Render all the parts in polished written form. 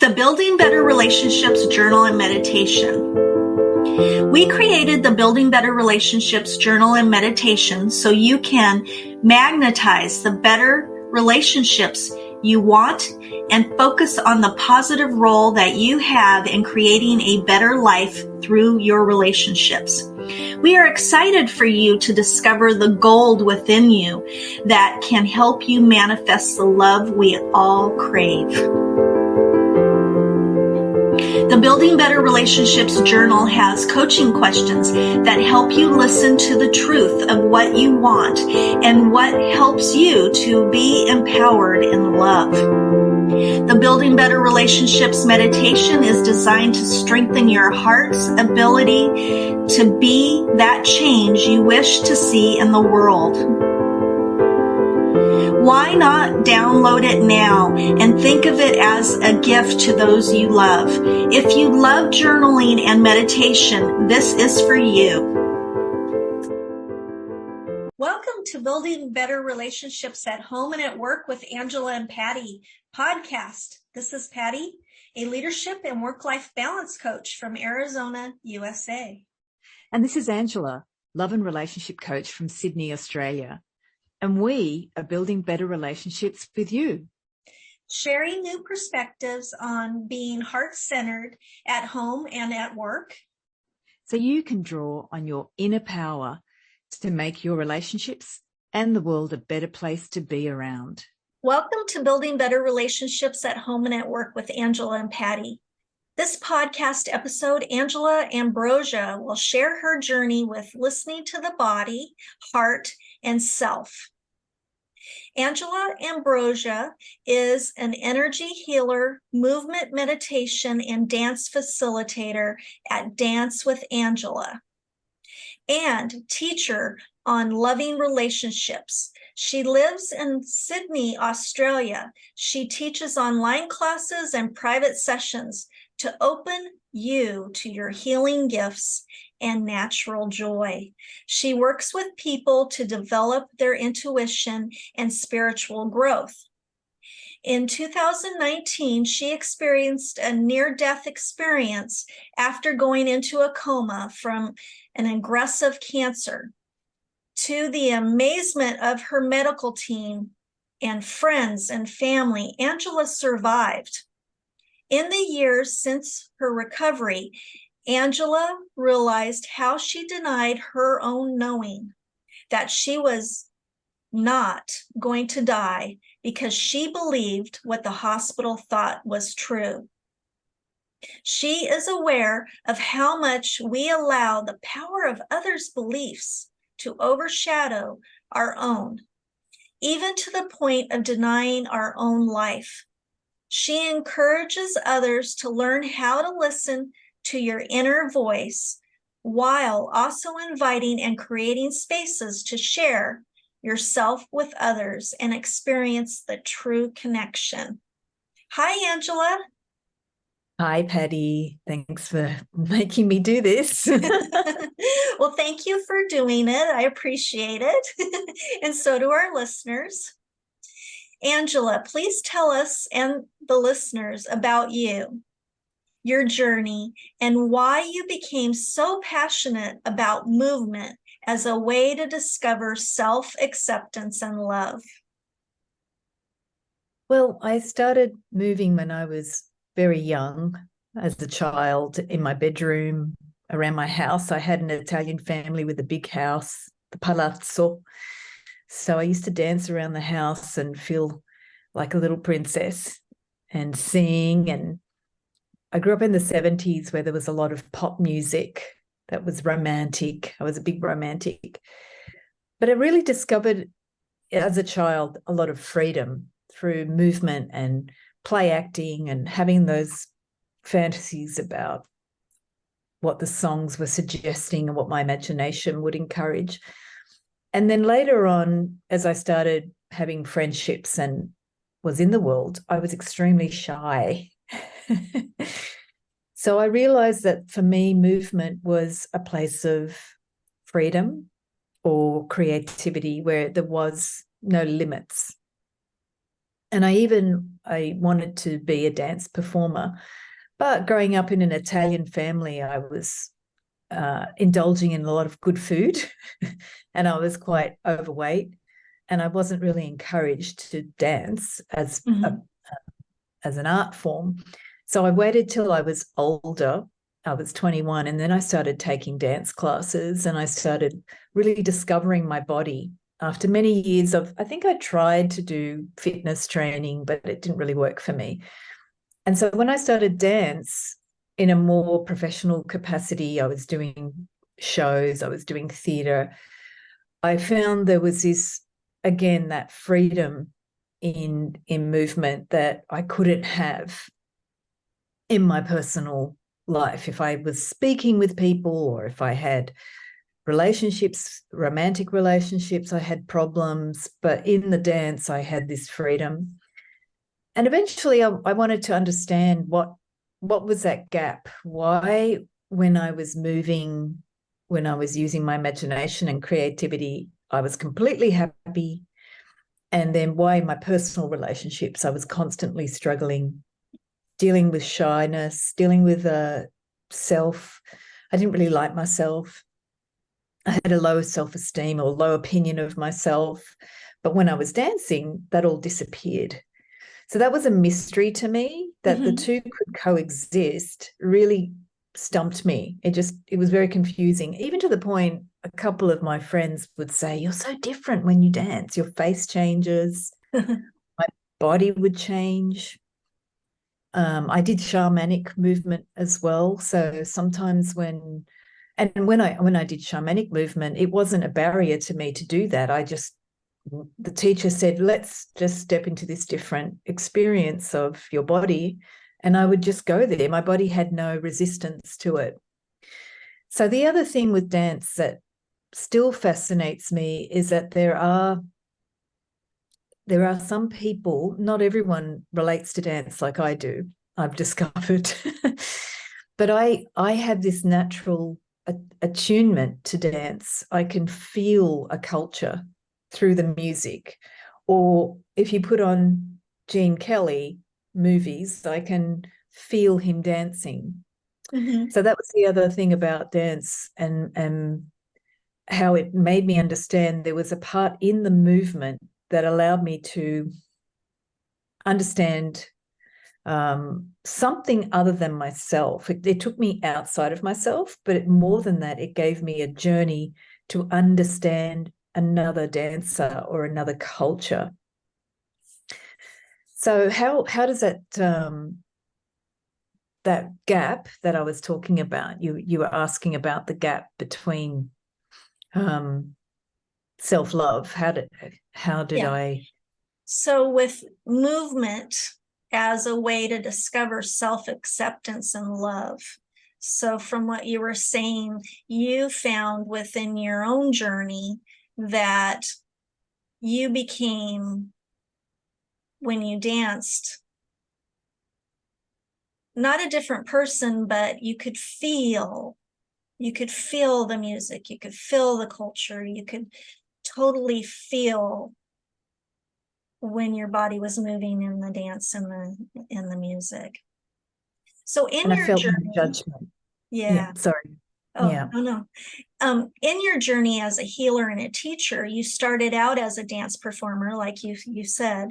The Building Better Relationships Journal and Meditation. We created the Building Better Relationships Journal and Meditation so you can magnetize the better relationships you want and focus on the positive role that you have in creating a better life through your relationships. We are excited for you to discover the gold within you that can help you manifest the love we all crave. The Building Better Relationships Journal has coaching questions that help you listen to the truth of what you want and what helps you to be empowered in love. The Building Better Relationships meditation is designed to strengthen your heart's ability to be that change you wish to see in the world. Why not download it now and think of it as a gift to those you love? If you love journaling and meditation, this is for you. Welcome to Building Better Relationships at Home and at Work with Angela and Patty podcast. This is Patty, a leadership and work-life balance coach from Arizona, USA. And this is Angela, love and relationship coach from Sydney, Australia. And we are building better relationships with you. Sharing new perspectives on being heart-centered at home and at work. So you can draw on your inner power to make your relationships and the world a better place to be around. Welcome to Building Better Relationships at Home and at Work with Angela and Patty. This podcast episode, Angela Ambrosia will share her journey with listening to the body, heart, and self. Angela Ambrosia is an energy healer, movement meditation, and dance facilitator at Dance with Angela, and teacher on loving relationships. She lives in Sydney, Australia. She teaches online classes and private sessions to open you to your healing gifts and natural joy. She works with people to develop their intuition and spiritual growth. In 2019, she experienced a near-death experience after going into a coma from an aggressive cancer. To the amazement of her medical team and friends and family, Angela survived. In the years since her recovery, Angela realized how she denied her own knowing that she was not going to die because she believed what the hospital thought was true. She is aware of how much we allow the power of others' beliefs to overshadow our own, even to the point of denying our own life. She encourages others to learn how to listen to your inner voice while also inviting and creating spaces to share yourself with others and experience the true connection. Hi, Angela. Hi, Patty. Thanks for making me do this. Well, thank you for doing it. I appreciate it. And so do our listeners. Angela, please tell us and the listeners about you, your journey, and why you became so passionate about movement as a way to discover self-acceptance and love. Well, I started moving when I was very young, as a child, in my bedroom, around my house. I had an Italian family with a big house, the palazzo. So I used to dance around the house and feel like a little princess and sing. And I grew up in the 70s where there was a lot of pop music that was romantic. I was a big romantic. But I really discovered as a child a lot of freedom through movement and play acting and having those fantasies about what the songs were suggesting and what my imagination would encourage. And then later on, as I started having friendships and was in the world, I was extremely shy. So I realized that for me, movement was a place of freedom or creativity where there was no limits. And I wanted to be a dance performer. But growing up in an Italian family, I was indulging in a lot of good food and I was quite overweight, and I wasn't really encouraged to dance as an art form. So I waited till I was older. I was 21, and then I started taking dance classes, and I started really discovering my body after many years of, I think I tried to do fitness training, but it didn't really work for me. And so when I started dance in a more professional capacity, I was doing shows, I was doing theatre, I found there was this, again, that freedom in movement that I couldn't have in my personal life. If I was speaking with people, or if I had relationships, romantic relationships, I had problems, but in the dance, I had this freedom. And eventually I wanted to understand what was that gap? Why, when I was moving, when I was using my imagination and creativity, I was completely happy. And then why in my personal relationships, I was constantly struggling, dealing with shyness, dealing with self. I didn't really like myself. I had a low self-esteem or low opinion of myself. But when I was dancing, that all disappeared. So that was a mystery to me, that the two could coexist. Really stumped me. It was very confusing, even to the point a couple of my friends would say, "You're so different when you dance. Your face changes." My body would change. I did shamanic movement as well. So sometimes when I did shamanic movement, it wasn't a barrier to me to do that. The teacher said, let's just step into this different experience of your body. And I would just go there. My body had no resistance to it. So the other thing with dance that still fascinates me is that there are some people, not everyone relates to dance like I do, I've discovered. But I have this natural attunement to dance. I can feel a culture through the music. Or if you put on Gene Kelly movies, I can feel him dancing. So that was the other thing about dance, and how it made me understand there was a part in the movement that allowed me to understand something other than myself. It took me outside of myself, but more than that, it gave me a journey to understand another dancer or another culture. So how does that gap that I was talking about, you were asking about the gap between self-love, how did I? So with movement as a way to discover self-acceptance and love. So from what you were saying, you found within your own journey that you became, when you danced, not a different person, but you could feel the music, you could feel the culture, you could totally feel when your body was moving in the dance and the music. So in And I your felt journey, no judgment. yeah. Sorry. Oh, Yeah. no. In your journey as a healer and a teacher, you started out as a dance performer, like you said.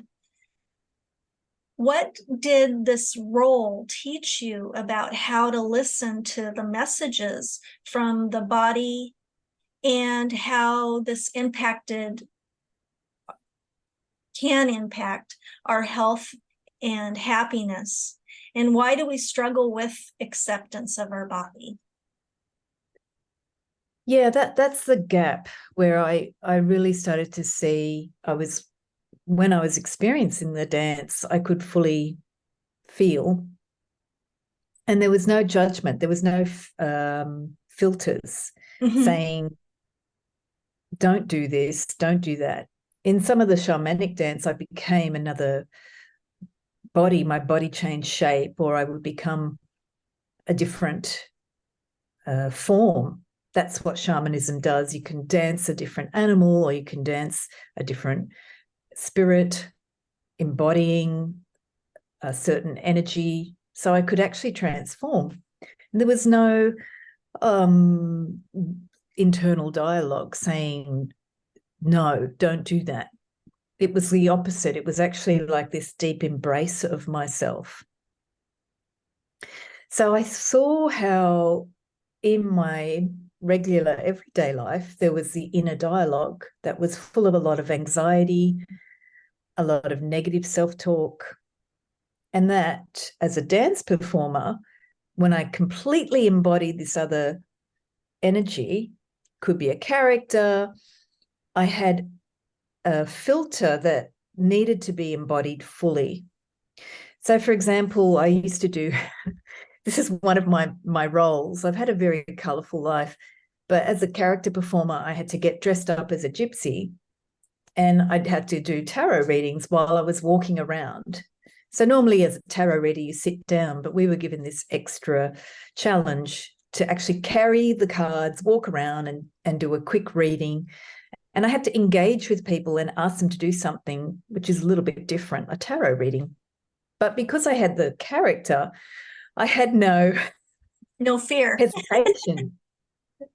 What did this role teach you about how to listen to the messages from the body, and how this can impact our health and happiness? And why do we struggle with acceptance of our body? Yeah, that's the gap where I really started to see. When I was experiencing the dance, I could fully feel, and there was no judgment. There was no filters saying, don't do this, don't do that. In some of the shamanic dance, I became another body. My body changed shape, or I would become a different form. That's what shamanism does. You can dance a different animal, or you can dance a different spirit. embodying a certain energy so I could actually transform. There was no internal dialogue saying, no, don't do that. It was the opposite. It was actually like this deep embrace of myself. So I saw how in my regular everyday life, there was the inner dialogue that was full of a lot of anxiety, a lot of negative self-talk. And that as a dance performer, when I completely embodied this other energy, could be a character, I had a filter that needed to be embodied fully. So, for example, I used to do, this is one of my roles. I've had a very colorful life, but as a character performer, I had to get dressed up as a gypsy, and I'd had to do tarot readings while I was walking around. So normally as a tarot reader, you sit down, but we were given this extra challenge to actually carry the cards, walk around and do a quick reading. And I had to engage with people and ask them to do something which is a little bit different, a tarot reading. But because I had the character, I had no fear. hesitation.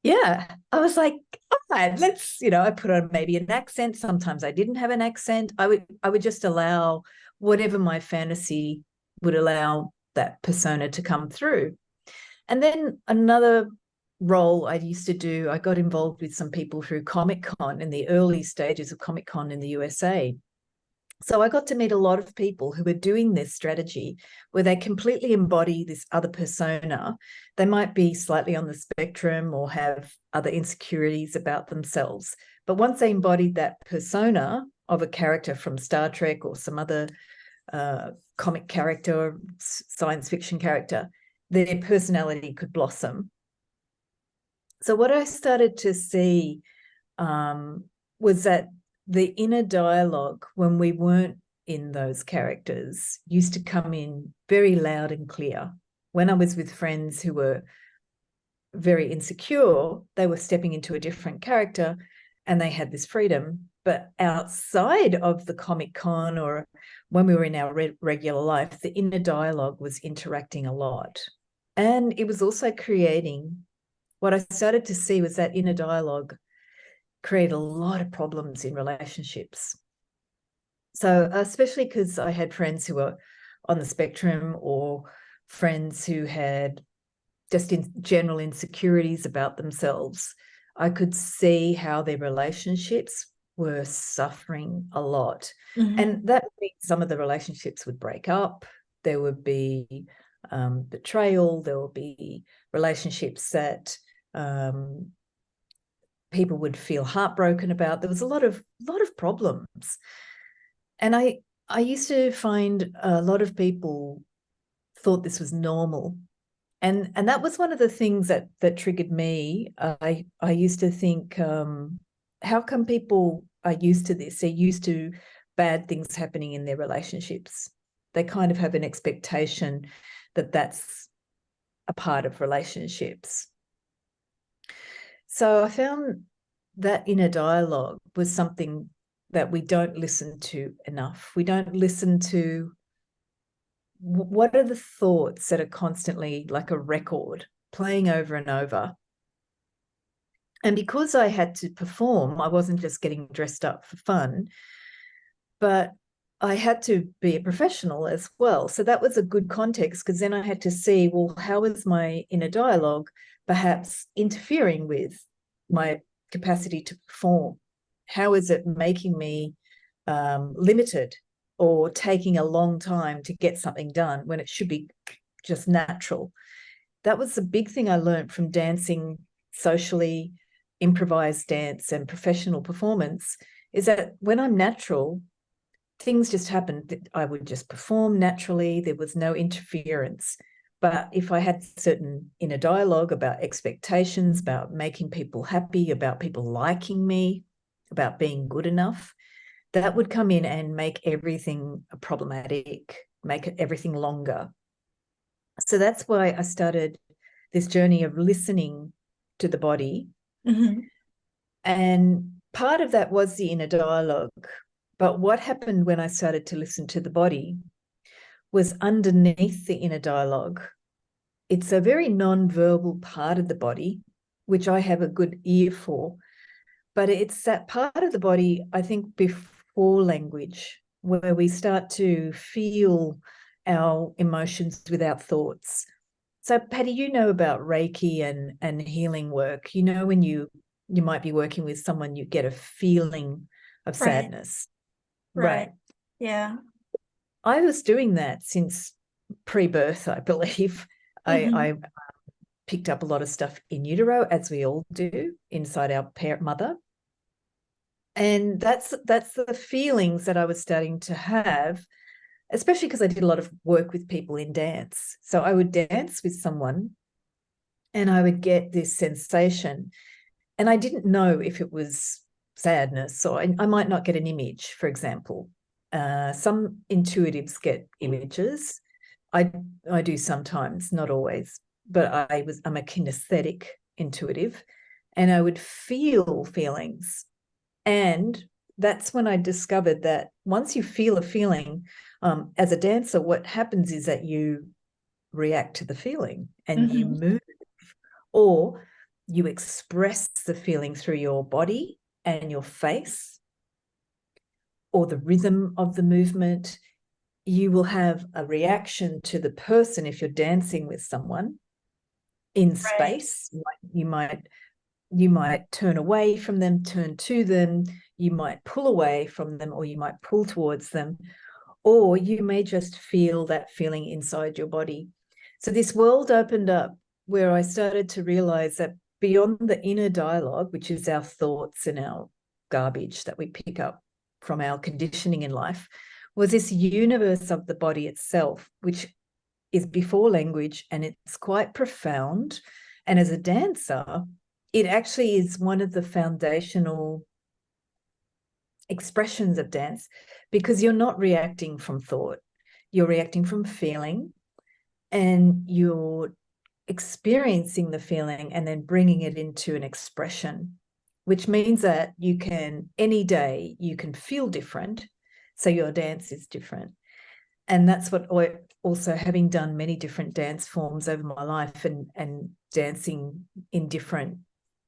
Yeah, I was like, all right, let's, I put on maybe an accent. Sometimes I didn't have an accent. I would just allow whatever my fantasy would allow that persona to come through. And then another role I used to do, I got involved with some people through Comic-Con in the early stages of Comic-Con in the USA. So I got to meet a lot of people who were doing this strategy where they completely embody this other persona. They might be slightly on the spectrum or have other insecurities about themselves. But once they embodied that persona of a character from Star Trek or some other comic character or science fiction character, their personality could blossom. So what I started to see was that the inner dialogue, when we weren't in those characters, used to come in very loud and clear. When I was with friends who were very insecure, they were stepping into a different character and they had this freedom. But outside of the Comic-Con or when we were in our regular life, the inner dialogue was interacting a lot. And it was also creating, what I started to see was that inner dialogue create a lot of problems in relationships. So especially because I had friends who were on the spectrum or friends who had just in general insecurities about themselves, I could see how their relationships were suffering a lot. Mm-hmm. And that means some of the relationships would break up. There would be betrayal. There would be relationships that people would feel heartbroken about. There was a lot of problems. And I used to find a lot of people thought this was normal. And that was one of the things that triggered me. I used to think, how come people are used to this? They're used to bad things happening in their relationships. They kind of have an expectation that that's a part of relationships. So I found that inner dialogue was something that we don't listen to enough. We don't listen to what are the thoughts that are constantly like a record playing over and over. And because I had to perform, I wasn't just getting dressed up for fun, but I had to be a professional as well. So that was a good context, because then I had to see, well, how is my inner dialogue perhaps interfering with my capacity to perform? How is it making me limited or taking a long time to get something done when it should be just natural? That was the big thing I learned from dancing socially, improvised dance and professional performance, is that when I'm natural, things just happened. I would just perform naturally. There was no interference. But if I had certain inner dialogue about expectations, about making people happy, about people liking me, about being good enough, that would come in and make everything problematic, make everything longer. So that's why I started this journey of listening to the body. Mm-hmm. And part of that was the inner dialogue. But what happened when I started to listen to the body was underneath the inner dialogue. It's a very non-verbal part of the body, which I have a good ear for, but it's that part of the body, I think, before language, where we start to feel our emotions without thoughts. So, Patty, you know about Reiki and healing work. You know, when you might be working with someone, you get a feeling of sadness. Right. Yeah. I was doing that since pre-birth, I believe. I picked up a lot of stuff in utero, as we all do, inside our parent mother. And that's the feelings that I was starting to have, especially because I did a lot of work with people in dance. So I would dance with someone and I would get this sensation. And I didn't know if it was sadness, or I might not get an image, for example. Some intuitives get images. I do sometimes, not always, but I'm a kinesthetic intuitive, and I would feel feelings. And that's when I discovered that once you feel a feeling, as a dancer, what happens is that you react to the feeling and you move, or you express the feeling through your body and your face, or the rhythm of the movement. You will have a reaction to the person if you're dancing with someone in space. You might turn away from them, turn to them, you might pull away from them, or you might pull towards them, or you may just feel that feeling inside your body. So this world opened up where I started to realize that beyond the inner dialogue, which is our thoughts and our garbage that we pick up from our conditioning in life, was this universe of the body itself, which is before language, and it's quite profound. And as a dancer, it actually is one of the foundational expressions of dance, because you're not reacting from thought, you're reacting from feeling, and you're experiencing the feeling and then bringing it into an expression, which means that you can, any day, you can feel different. So your dance is different. And that's what also, having done many different dance forms over my life and dancing in different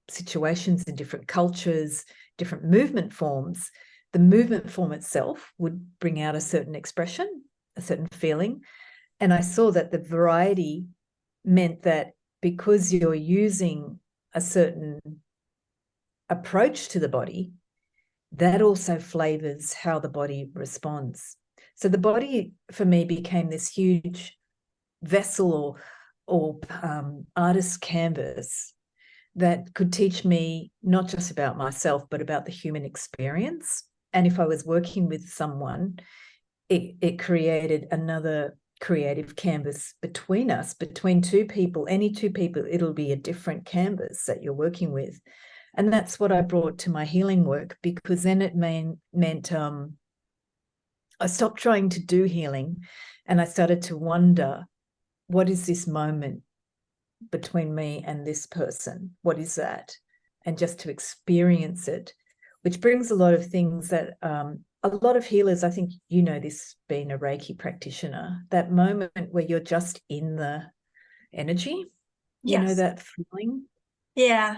situations, in different cultures, different movement forms, the movement form itself would bring out a certain expression, a certain feeling. And I saw that the variety meant that because you're using a certain approach to the body, that also flavors how the body responds. So the body for me became this huge vessel or artist canvas that could teach me not just about myself, but about the human experience. And if I was working with someone, it created another creative canvas between us, between two people. Any two people, it'll be a different canvas that you're working with. And that's what I brought to my healing work, because then it meant I stopped trying to do healing and I started to wonder, what is this moment between me and this person? What is that? And just to experience it, which brings a lot of things that a lot of healers, I think you know this being a Reiki practitioner, that moment where you're just in the energy, you know, that feeling. Yeah.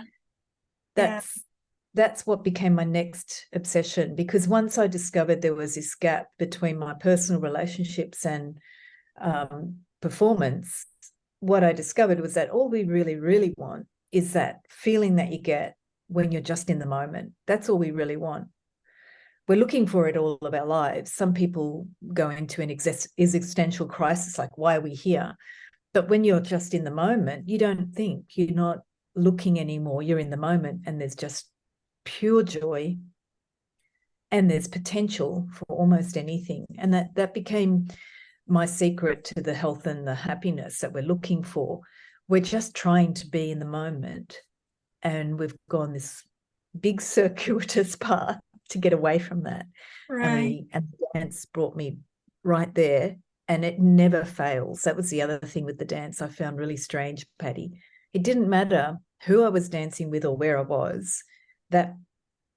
That's what became my next obsession, because once I discovered there was this gap between my personal relationships and performance, what I discovered was that all we really, really want is that feeling that you get when you're just in the moment. That's all we really want. We're looking for it all of our lives. Some people go into an existential crisis, like, why are we here? But when you're just in the moment, you don't think, you're not looking anymore, you're in the moment, and there's just pure joy, and there's potential for almost anything. And that became my secret to the health and the happiness that we're looking for. We're just trying to be in the moment, and we've gone this big circuitous path to get away from that. Right. And dance brought me right there, and it never fails. That was the other thing with the dance I found really strange, Patty. It didn't matter who I was dancing with or where I was. That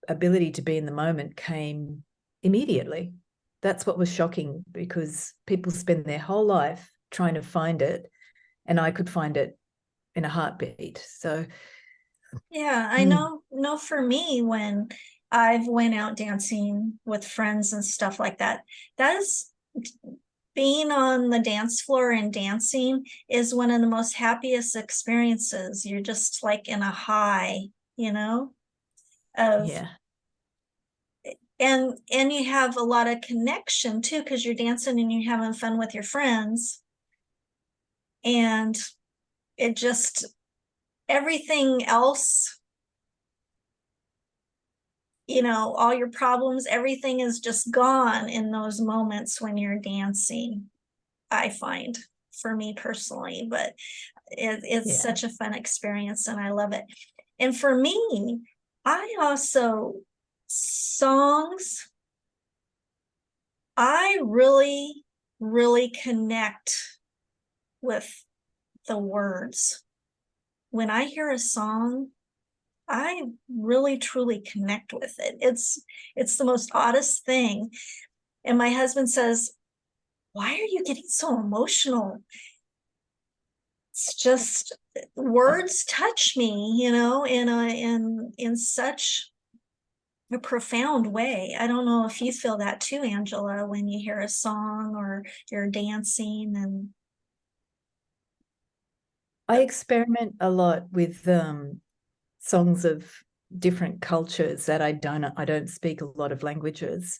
ability to be in the moment came immediately. That's what was shocking, because people spend their whole life trying to find it, and I could find it in a heartbeat. So yeah, I know for me, when I've went out dancing with friends and stuff like that, that is, being on the dance floor and dancing is one of the most happiest experiences. You're just like in a high, you know, of, yeah, and you have a lot of connection too, because you're dancing and you're having fun with your friends. And it just, everything else, you know, all your problems, everything is just gone in those moments when you're dancing, I find, for me personally. But it's yeah. such a fun experience and I love it. And for me, I also, songs, I really, really connect with the words. When I hear a song, I really truly connect with it. It's the most oddest thing. And my husband says, "Why are you getting so emotional?" It's just, words touch me, you know, in such a profound way. I don't know if you feel that too, Angela, when you hear a song or you're dancing. And I experiment a lot with songs of different cultures that I don't speak a lot of languages.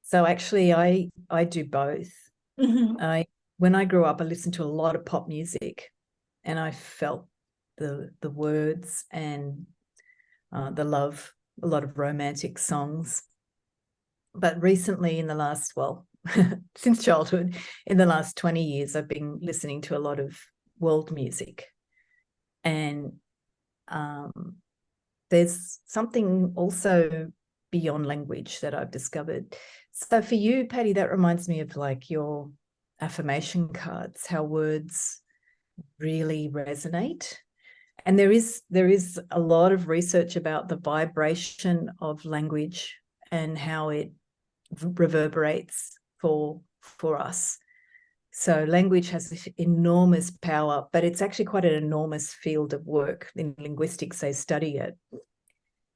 So actually I do both. mhm, When I grew up, I listened to a lot of pop music, and I felt the words and the love, a lot of romantic songs. But recently, in the last, well, since childhood, in the last 20 years, I've been listening to a lot of world music. And there's something also beyond language that I've discovered. So for you, Patty, that reminds me of like your affirmation cards, how words really resonate. And there is a lot of research about the vibration of language and how it reverberates for us. So language has enormous power, but it's actually quite an enormous field of work. In linguistics, they study it.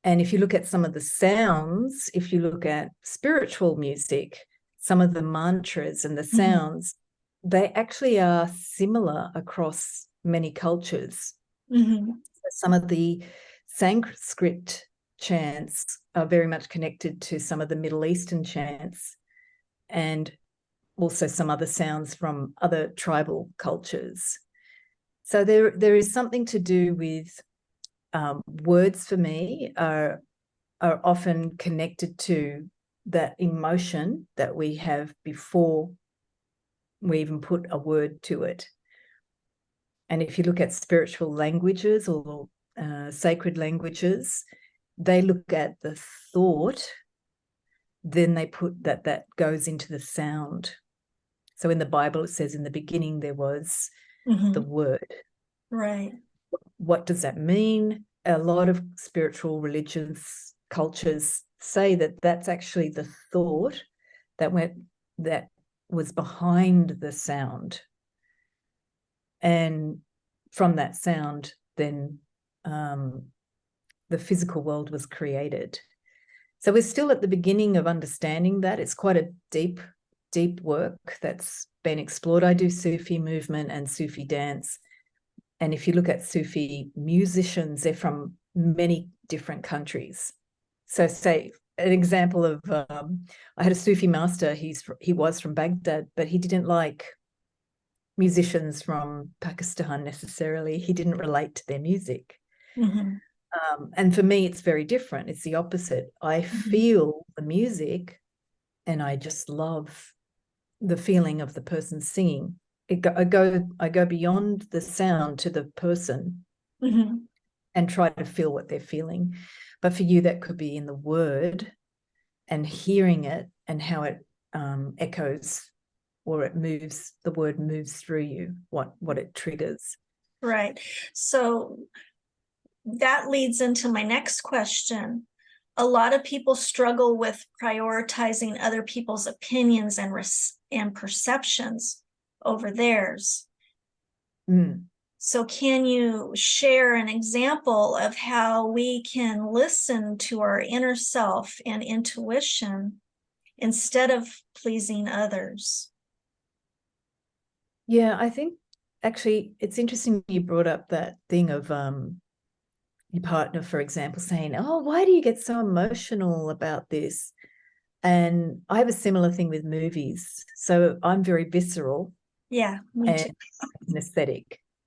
And if you look at some of the sounds, if you look at spiritual music, some of the mantras and the sounds, they actually are similar across many cultures. Some of the Sanskrit chants are very much connected to some of the Middle Eastern chants, and also some other sounds from other tribal cultures. So there is something to do with words. For me are often connected to that emotion that we have before we even put a word to it. And if you look at spiritual languages or sacred languages, they look at the thought, then they put that goes into the sound. So in the Bible, it says in the beginning there was the word. right. What does that mean? A lot of spiritual religious cultures say that that's actually the thought that was behind the sound. And from that sound, then the physical world was created. So we're still at the beginning of understanding that. It's quite a deep work that's been explored. I do Sufi movement and Sufi dance. And if you look at Sufi musicians, they're from many different countries. So say an example of, I had a Sufi master, he was from Baghdad, but he didn't like musicians from Pakistan necessarily. He didn't relate to their music. And for me, it's very different. It's the opposite. I feel the music and I just love the feeling of the person singing. I go beyond the sound to the person and try to feel what they're feeling. But for you, that could be in the word and hearing it and how it echoes, or it moves, the word moves through you, what it triggers. Right. So that leads into my next question. a lot of people struggle with prioritizing other people's opinions and perceptions over theirs. Mm. So can you share an example of how we can listen to our inner self and intuition instead of pleasing others? Yeah, I think actually it's interesting you brought up that thing of your partner, for example, saying, "Oh, why do you get so emotional about this?" And I have a similar thing with movies. So I'm very visceral Yeah, me too. and kinesthetic.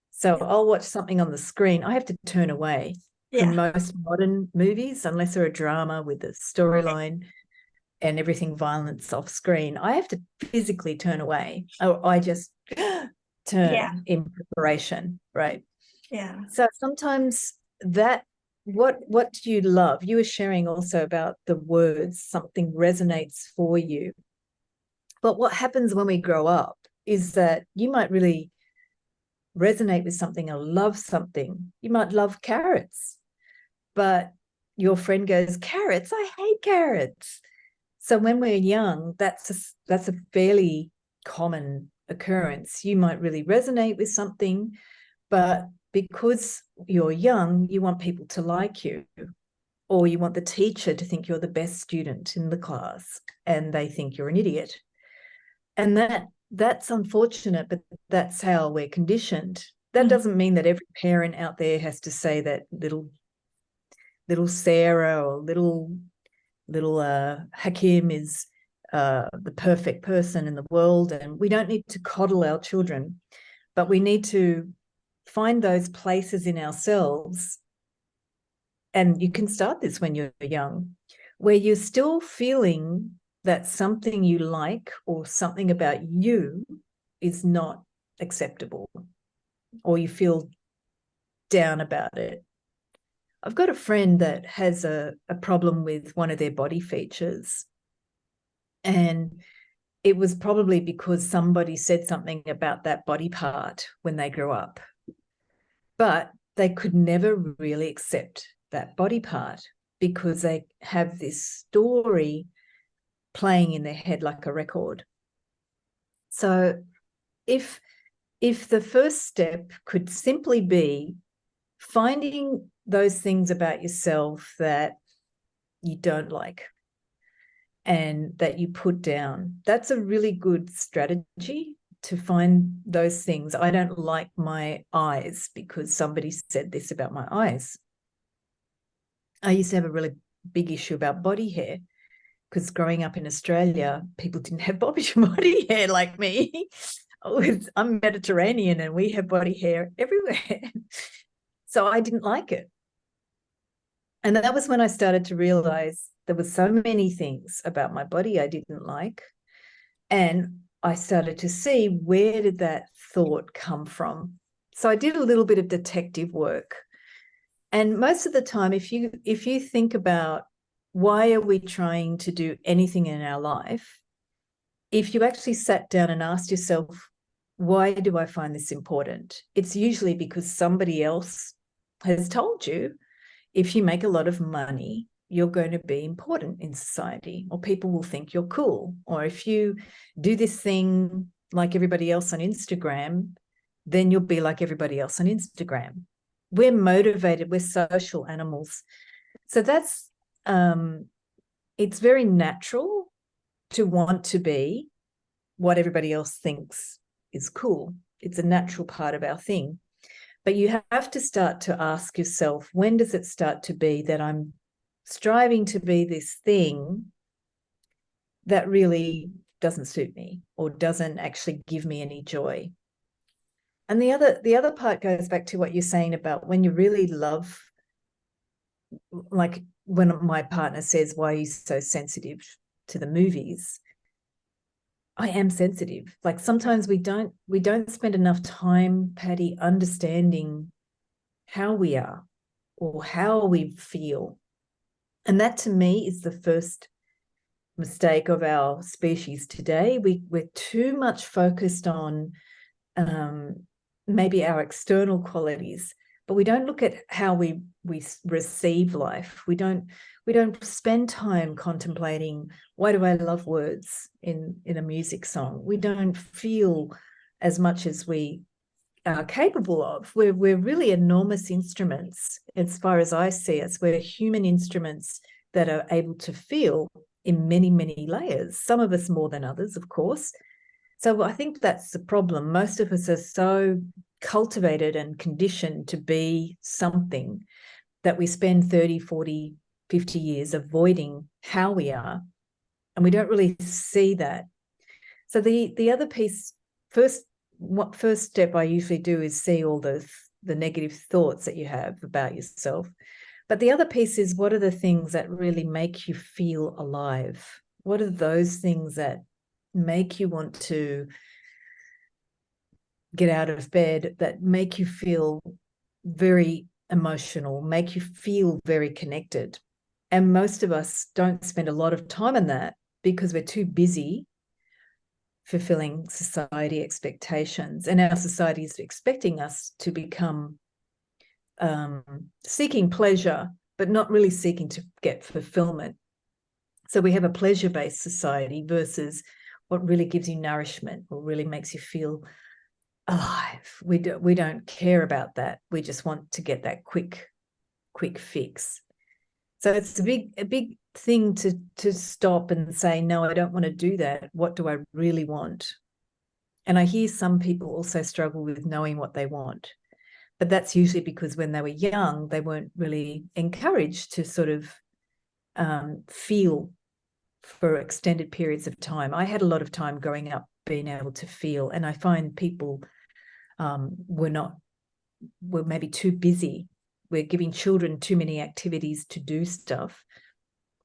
So I'll watch something on the screen. I have to turn away from Yeah, most modern movies, unless they're a drama with a storyline and everything violence off screen. I have to physically turn away. Or I just yeah, turn in preparation, right? yeah. So sometimes that what do you love? You were sharing also about the words, something resonates for you. But what happens when we grow up is that you might really resonate with something or love something. You might love carrots, but your friend goes, "Carrots, I hate carrots." So when we're young, that's a fairly common occurrence. You might really resonate with something, but because you're young, you want people to like you, or you want the teacher to think you're the best student in the class and they think you're an idiot. And that's unfortunate, but that's how we're conditioned. That doesn't mean that every parent out there has to say that little Sarah or little Hakim is the perfect person in the world, and we don't need to coddle our children, but we need to find those places in ourselves, and you can start this when you're young, where you're still feeling that something you like or something about you is not acceptable, or you feel down about it. I've got a friend that has a problem with one of their body features, and it was probably because somebody said something about that body part when they grew up, but they could never really accept that body part because they have this story playing in their head like a record. So if the first step could simply be finding those things about yourself that you don't like and that you put down, that's a really good strategy to find those things. I don't like my eyes because somebody said this about my eyes. I used to have a really big issue about body hair because growing up in Australia, people didn't have body hair like me. I'm Mediterranean and we have body hair everywhere. So I didn't like it. And that was when I started to realize there were so many things about my body I didn't like. And I started to see, where did that thought come from? So I did a little bit of detective work. And most of the time, if you think about why are we trying to do anything in our life, if you actually sat down and asked yourself, why do I find this important? It's usually because somebody else has told you, if you make a lot of money, you're going to be important in society, or people will think you're cool. Or if you do this thing like everybody else on Instagram, then you'll be like everybody else on Instagram. We're motivated, we're social animals. So that's, it's very natural to want to be what everybody else thinks is cool. It's a natural part of our thing. But you have to start to ask yourself, when does it start to be that I'm striving to be this thing that really doesn't suit me or doesn't actually give me any joy? And the other part goes back to what you're saying about when you really love, like when my partner says, "Why are you so sensitive to the movies?" I am sensitive. Like sometimes we don't spend enough time, Patty, understanding how we are or how we feel. And that to me is the first mistake of our species today. We're too much focused on maybe our external qualities, but we don't look at how we receive life. We don't spend time contemplating, why do I love words in a music song? We don't feel as much as we are capable of. We're really enormous instruments, as far as I see us. We're human instruments that are able to feel in many, many layers, some of us more than others, of course. So I think that's the problem. Most of us are so cultivated and conditioned to be something that we spend 30, 40, 50 years avoiding how we are, and we don't really see that. So the other piece, first step I usually do is see all the negative thoughts that you have about yourself. But the other piece is, what are the things that really make you feel alive? What are those things that make you want to get out of bed, that make you feel very emotional, make you feel very connected? And most of us don't spend a lot of time on that because we're too busy fulfilling society expectations, and our society is expecting us to become seeking pleasure, but not really seeking to get fulfillment. So we have a pleasure-based society versus what really gives you nourishment, what really makes you feel alive. We don't care about that. We just want to get that quick fix. So it's a big thing to stop and say, no, I don't want to do that. What do I really want? And I hear some people also struggle with knowing what they want. But that's usually because when they were young, they weren't really encouraged to sort of feel for extended periods of time. I had a lot of time growing up being able to feel, and I find people were maybe too busy. We're giving children too many activities to do stuff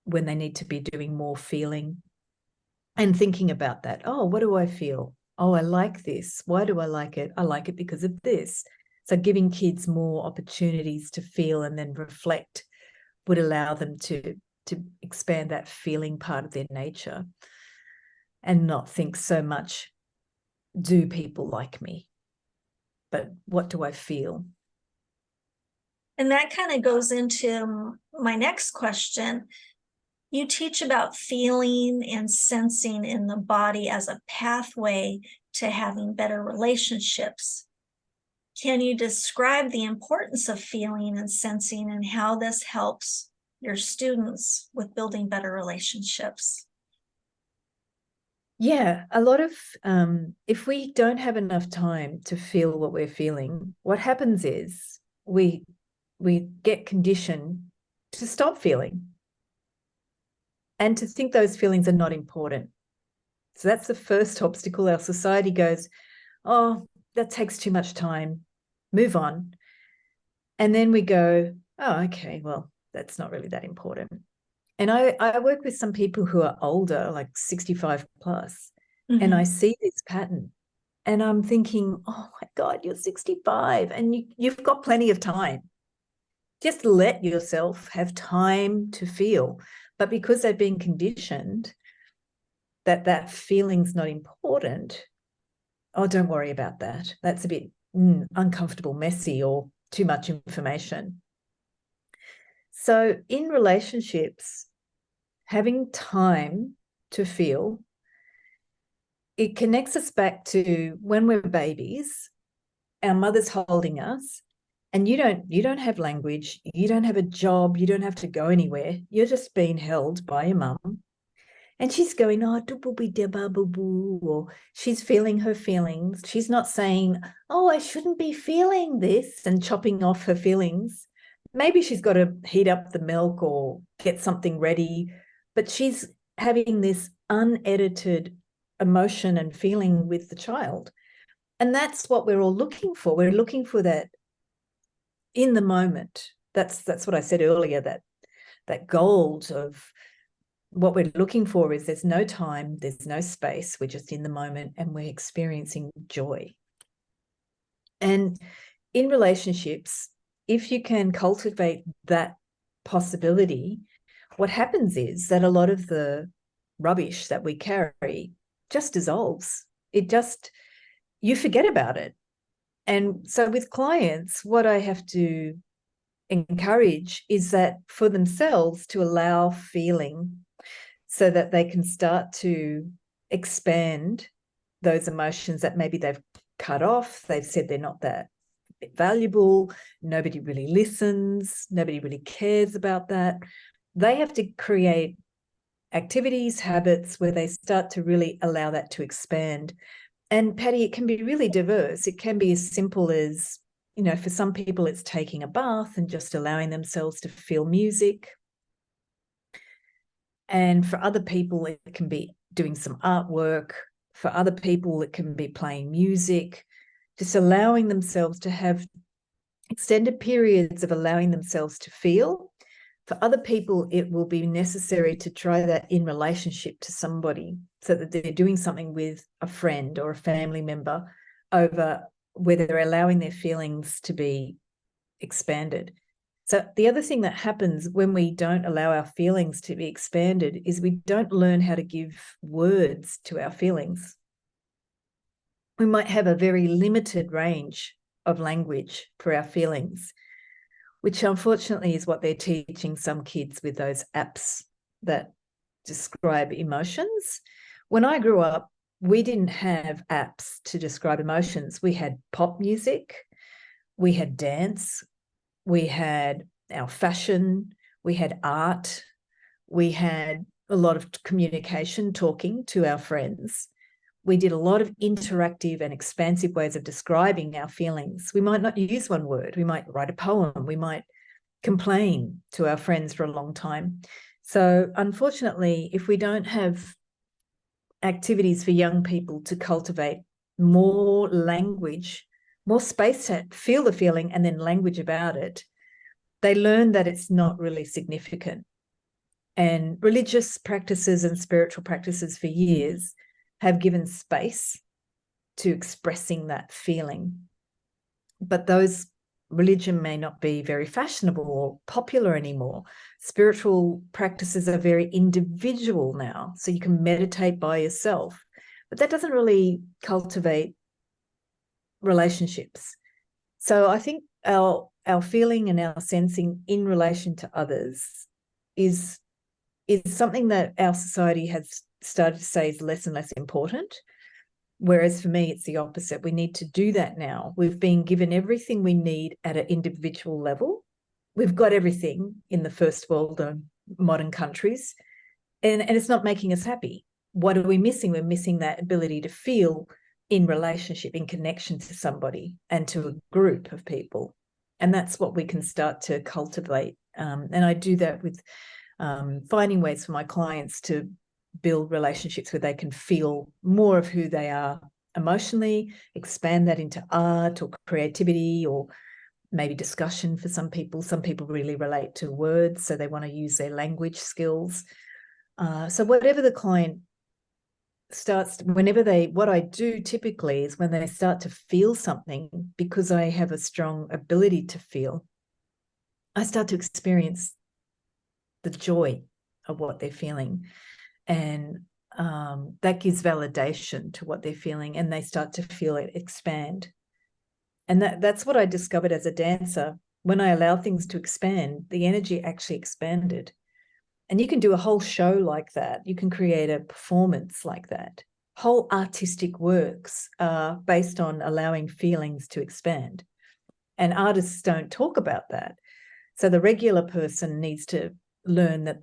when they need to be doing more feeling and thinking about that. Oh, what do I feel? Oh, I like this. Why do I like it? I like it because of this. So giving kids more opportunities to feel and then reflect would allow them to expand that feeling part of their nature and not think so much, do people like me? But what do I feel? And that kind of goes into my next question. You teach about feeling and sensing in the body as a pathway to having better relationships. Can you describe the importance of feeling and sensing and how this helps your students with building better relationships? Yeah, a lot of, if we don't have enough time to feel what we're feeling, what happens is we get conditioned to stop feeling and to think those feelings are not important. So that's the first obstacle. Our society goes, oh, that takes too much time, move on. And then we go, oh, okay, well, that's not really that important. And I work with some people who are older, like 65 plus, and I see this pattern and I'm thinking, oh my God, you're 65 and you've got plenty of time. Just let yourself have time to feel. But because they've been conditioned that feeling's not important, oh, don't worry about that. That's a bit uncomfortable, messy, or too much information. So in relationships, having time to feel, it connects us back to when we're babies, our mother's holding us, and you don't have language, you don't have a job, you don't have to go anywhere. You're just being held by your mum. And she's going, oh, boo, or she's feeling her feelings. She's not saying, oh, I shouldn't be feeling this, and chopping off her feelings. Maybe she's got to heat up the milk or get something ready, but she's having this unedited emotion and feeling with the child. And that's what we're all looking for. We're looking for that in the moment. That's what I said earlier, that gold of what we're looking for is there's no time, there's no space, we're just in the moment and we're experiencing joy. And in relationships, if you can cultivate that possibility, what happens is that a lot of the rubbish that we carry just dissolves. You forget about it. And so with clients, what I have to encourage is that for themselves to allow feeling so that they can start to expand those emotions that maybe they've cut off. They've said they're not that valuable. Nobody really listens. Nobody really cares about that. They have to create activities, habits where they start to really allow that to expand. And Patty, it can be really diverse. It can be as simple as, you know, for some people, it's taking a bath and just allowing themselves to feel music. And for other people, it can be doing some artwork. For other people, it can be playing music, just allowing themselves to have extended periods of allowing themselves to feel. For other people, it will be necessary to try that in relationship to somebody, so that they're doing something with a friend or a family member over where they're allowing their feelings to be expanded. So the other thing that happens when we don't allow our feelings to be expanded is we don't learn how to give words to our feelings. We might have a very limited range of language for our feelings, which unfortunately is what they're teaching some kids with those apps that describe emotions. When I grew up, we didn't have apps to describe emotions. We had pop music, we had dance, we had our fashion, we had art, we had a lot of communication, talking to our friends. We did a lot of interactive and expansive ways of describing our feelings. We might not use one word. We might write a poem. We might complain to our friends for a long time. So unfortunately, if we don't have activities for young people to cultivate more language, more space to feel the feeling and then language about it, they learn that it's not really significant. And religious practices and spiritual practices for years have given space to expressing that feeling. But those religion may not be very fashionable or popular anymore. Spiritual practices are very individual now. So you can meditate by yourself, but that doesn't really cultivate relationships. So I think our feeling and our sensing in relation to others is something that our society has started to say is less and less important. Whereas for me, it's the opposite. We need to do that now. We've been given everything we need at an individual level. We've got everything in the first world and modern countries, and it's not making us happy. What are we missing? We're missing that ability to feel in relationship, in connection to somebody and to a group of people. And that's what we can start to cultivate. And I do that with finding ways for my clients to build relationships where they can feel more of who they are emotionally, expand that into art or creativity or maybe discussion for some people. Some people really relate to words, so they want to use their language skills. So whatever the client starts, what I do typically is when they start to feel something, because I have a strong ability to feel, I start to experience the joy of what they're feeling. And that gives validation to what they're feeling, and they start to feel it expand. And that's what I discovered as a dancer. When I allow things to expand, the energy actually expanded. And you can do a whole show like that. You can create a performance like that. Whole artistic works are based on allowing feelings to expand. And artists don't talk about that. So the regular person needs to learn that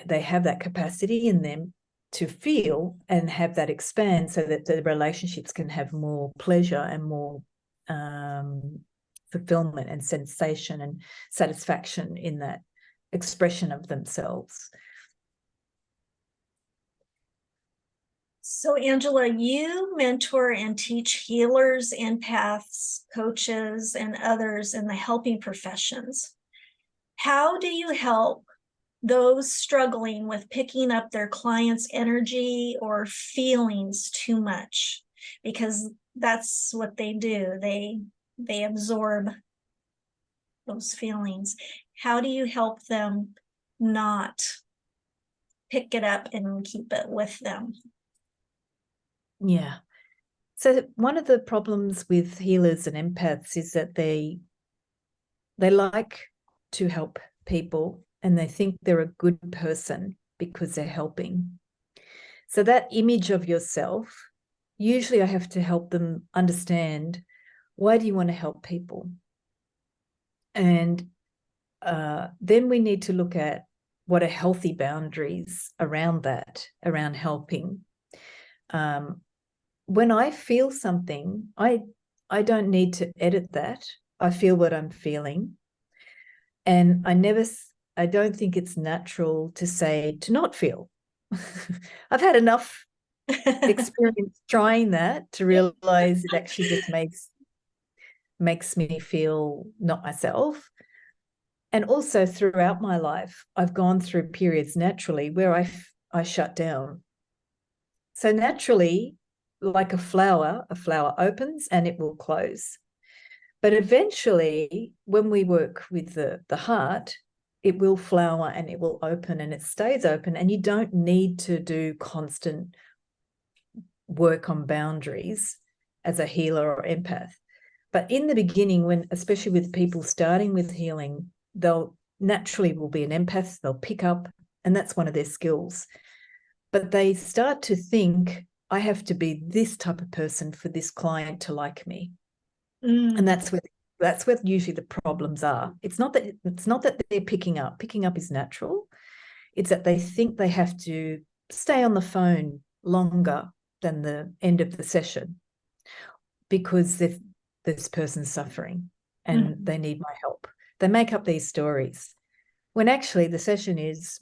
they have that capacity in them to feel and have that expand, so that the relationships can have more pleasure and more fulfillment and sensation and satisfaction in that expression of themselves. So, Angela, you mentor and teach healers, empaths, coaches, and others in the helping professions. How do you help those struggling with picking up their clients' energy or feelings too much? Because that's what they do. They absorb those feelings. How do you help them not pick it up and keep it with them? Yeah. So one of the problems with healers and empaths is that they like to help people, and they think they're a good person because they're helping. So that image of yourself, usually I have to help them understand, why do you want to help people? And then we need to look at what are healthy boundaries around that, around helping. When I feel something, I don't need to edit that. I feel what I'm feeling. And I don't think it's natural to say to not feel. I've had enough experience trying that to realize it actually just makes me feel not myself. And also throughout my life, I've gone through periods naturally where I shut down. So naturally, like a flower opens and it will close. But eventually, when we work with the heart, it will flower and it will open and it stays open. And you don't need to do constant work on boundaries as a healer or empath. But in the beginning, especially with people starting with healing, they'll naturally will be an empath, they'll pick up, and that's one of their skills. But they start to think, I have to be this type of person for this client to like me. And that's where usually the problems are. It's not that they're picking up. Picking up is natural. It's that they think they have to stay on the phone longer than the end of the session because this person's suffering and they need my help. They make up these stories when actually the session it's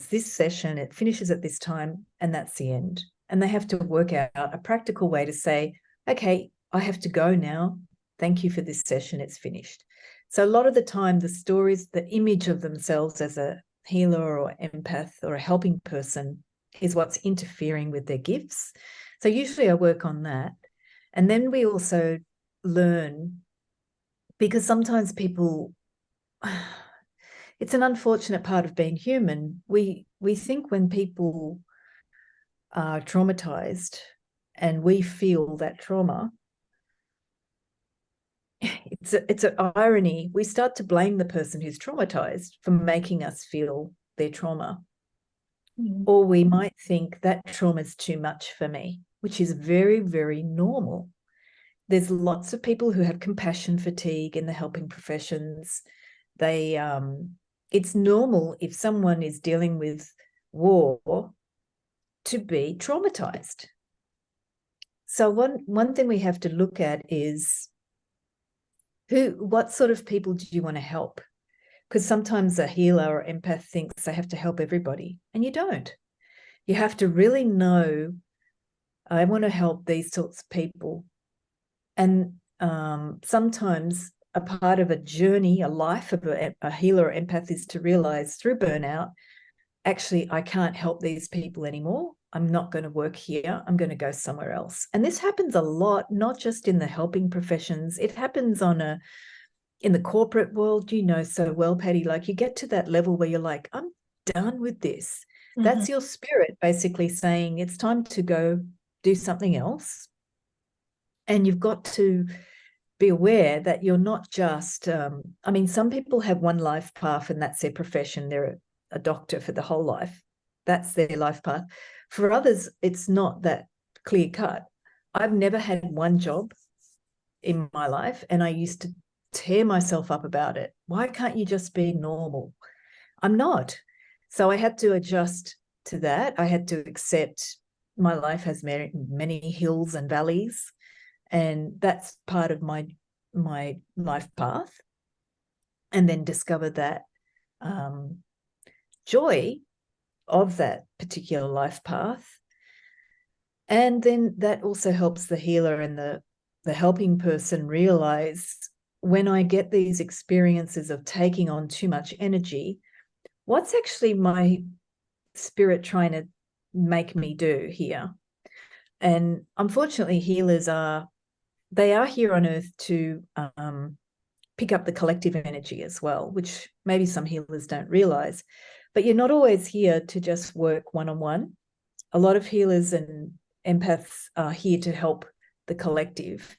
this session, it finishes at this time, and that's the end. And they have to work out a practical way to say, okay, I have to go now. Thank you for this session. It's finished. So a lot of the time, the stories, the image of themselves as a healer or empath or a helping person is what's interfering with their gifts. So usually I work on that. And then we also learn, because sometimes people, it's an unfortunate part of being human. We think when people are traumatized and we feel that trauma, it's an irony. We start to blame the person who's traumatized for making us feel their trauma. Or we might think that trauma is too much for me, which is very, very normal. There's lots of people who have compassion fatigue in the helping professions. It's normal if someone is dealing with war to be traumatized. So one thing we have to look at is what sort of people do you want to help? Because sometimes a healer or empath thinks they have to help everybody, and you don't. You have to really know, I want to help these sorts of people. And sometimes a part of a journey, a life of a healer or empath is to realize through burnout, actually, I can't help these people anymore. I'm not going to work here. I'm going to go somewhere else. And this happens a lot, not just in the helping professions. It happens in the corporate world, you know so well, Patty, like you get to that level where you're like, I'm done with this. That's your spirit basically saying it's time to go do something else. And you've got to be aware that you're not just, some people have one life path and that's their profession. They're a doctor for the whole life. That's their life path. For others, it's not that clear cut. I've never had one job in my life, and I used to tear myself up about it. Why can't you just be normal? I'm not. So I had to adjust to that. I had to accept my life has many hills and valleys, and that's part of my life path. And then discover that joy of that particular life path. And then that also helps the healer and the helping person realize, when I get these experiences of taking on too much energy, what's actually my spirit trying to make me do here? And unfortunately, healers are here on earth to pick up the collective energy as well, which maybe some healers don't realize. But you're not always here to just work one-on-one. A lot of healers and empaths are here to help the collective.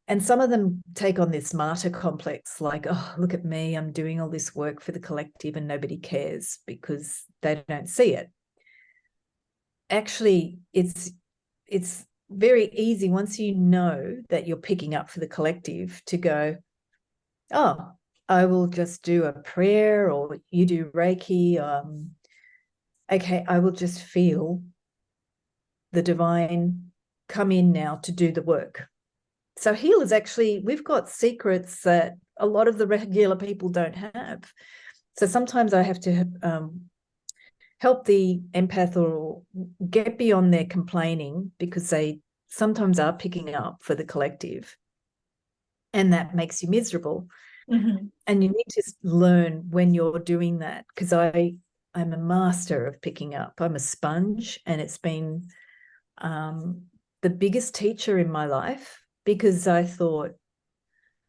And some of them take on this martyr complex, like, oh, look at me, I'm doing all this work for the collective and nobody cares because they don't see it. Actually, it's very easy once you know that you're picking up for the collective to go, oh, I will just do a prayer, or you do Reiki. Okay, I will just feel the divine come in now to do the work. So healers, actually, we've got secrets that a lot of the regular people don't have. So sometimes I have to help the empath or get beyond their complaining, because they sometimes are picking up for the collective, and that makes you miserable. Mm-hmm. And you need to learn when you're doing that, because I'm a master of picking up. I'm a sponge, and it's been the biggest teacher in my life, because I thought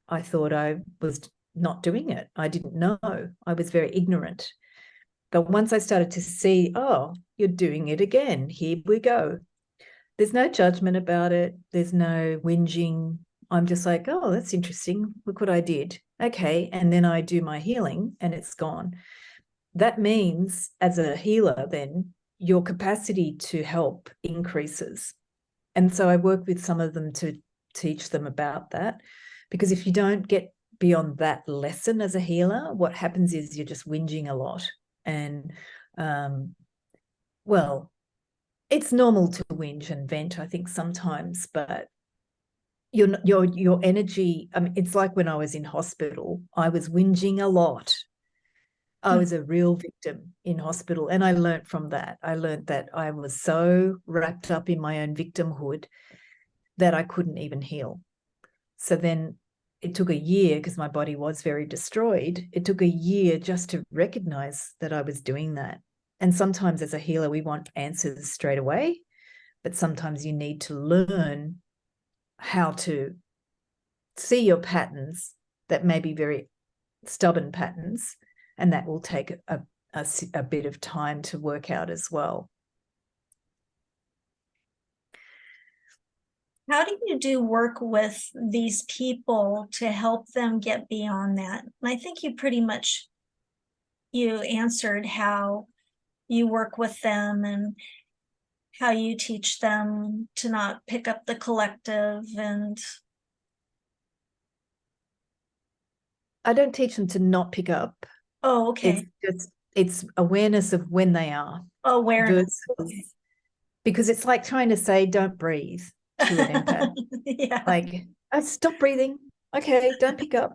I was not doing it. I didn't know. I was very ignorant. But once I started to see, oh, you're doing it again. Here we go. There's no judgment about it. There's no whinging. I'm just like, oh, that's interesting. Look what I did. Okay. And then I do my healing and it's gone. That means, as a healer, then your capacity to help increases. And so I work with some of them to teach them about that, because if you don't get beyond that lesson as a healer, what happens is you're just whinging a lot. And well, it's normal to whinge and vent, I think, sometimes, but your energy, I mean, it's like when I was in hospital, I was whinging a lot. I was a real victim in hospital, and I learned from that. I learned that I was so wrapped up in my own victimhood that I couldn't even heal. So then it took a year, because my body was very destroyed. It took a year just to recognize that I was doing that. And sometimes as a healer, we want answers straight away, but sometimes you need to learn how to see your patterns that may be very stubborn patterns, and that will take a bit of time to work out as well. How do you do work with these people to help them get beyond that? And I think you answered how you work with them and how you teach them to not pick up the collective. And I don't teach them to not pick up. oh, okay. It's awareness of when they are. Awareness. Versus, because it's like trying to say, don't breathe to an empath. Yeah, Like, oh, stop breathing. Okay, don't pick up.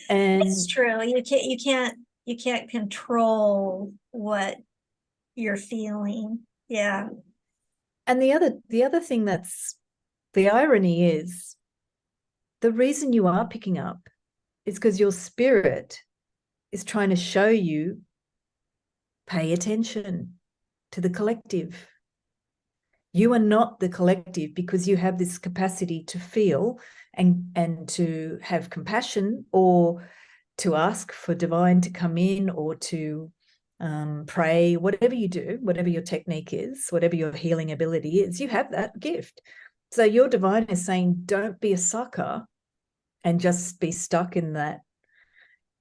And it's true. You can't control what you're feeling. Yeah. and the other thing that's the irony is, the reason you are picking up is because your spirit is trying to show you, pay attention to the collective. You are not the collective, because you have this capacity to feel and to have compassion, or to ask for divine to come in, or to pray, whatever you do, whatever your technique is, whatever your healing ability is, you have that gift. So your divine is saying, don't be a sucker and just be stuck in that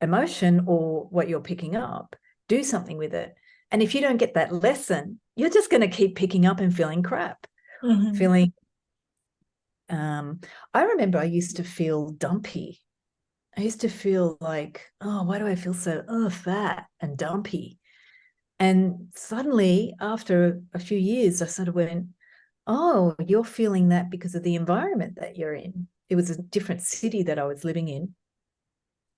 emotion or what you're picking up. Do something with it. And if you don't get that lesson, you're just going to keep picking up and feeling crap. Mm-hmm. Feeling I remember I used to feel dumpy. I used to feel like, oh, why do I feel so fat and dumpy? And suddenly, after a few years, I sort of went, oh, you're feeling that because of the environment that you're in. It was a different city that I was living in.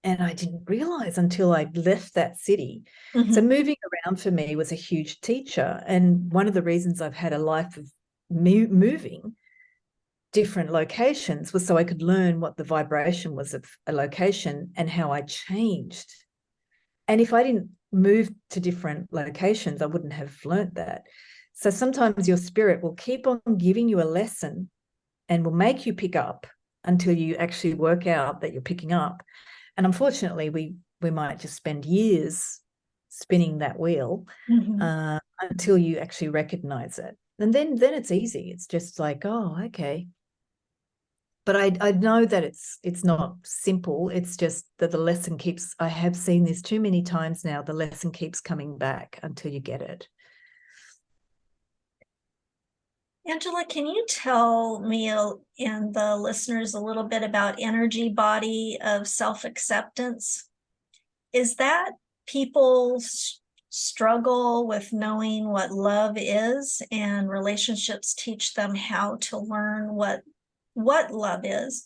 And I didn't realize until I left that city. Mm-hmm. So moving around for me was a huge teacher. And one of the reasons I've had a life of moving different locations was so I could learn what the vibration was of a location and how I changed. And if I didn't move to different locations, I wouldn't have learned that. So sometimes your spirit will keep on giving you a lesson and will make you pick up until you actually work out that you're picking up. And unfortunately, we might just spend years spinning that wheel until you actually recognize it. And then it's easy. It's just like, oh, okay. But I know that it's not simple. It's just that the lesson keeps, I have seen this too many times now, the lesson keeps coming back until you get it. Angela, can you tell me and the listeners a little bit about energy body of self-acceptance? Is that people struggle with knowing what love is, and relationships teach them how to learn what love is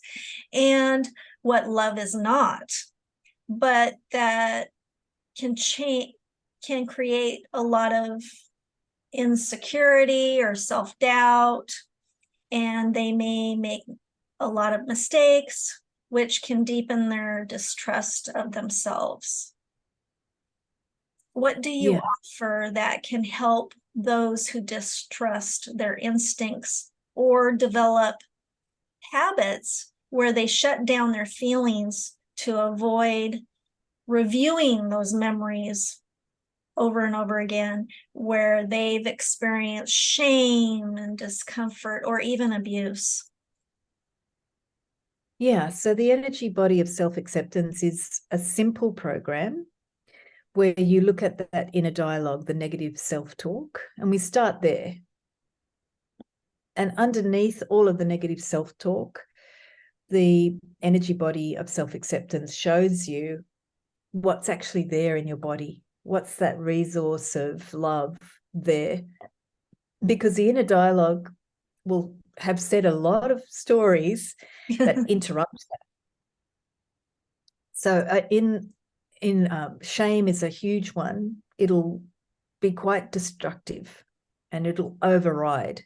and what love is not, but that can create a lot of insecurity or self-doubt, and they may make a lot of mistakes, which can deepen their distrust of themselves. What do you offer that can help those who distrust their instincts or develop habits where they shut down their feelings to avoid reviewing those memories over and over again, where they've experienced shame and discomfort or even abuse? Yeah, so the energy body of self-acceptance is a simple program where you look at that inner dialogue, the negative self-talk, and we start there. And underneath all of the negative self-talk, the energy body of self-acceptance shows you what's actually there in your body. What's that resource of love there? Because the inner dialogue will have said a lot of stories that interrupt that. So shame is a huge one. It'll be quite destructive and it'll override.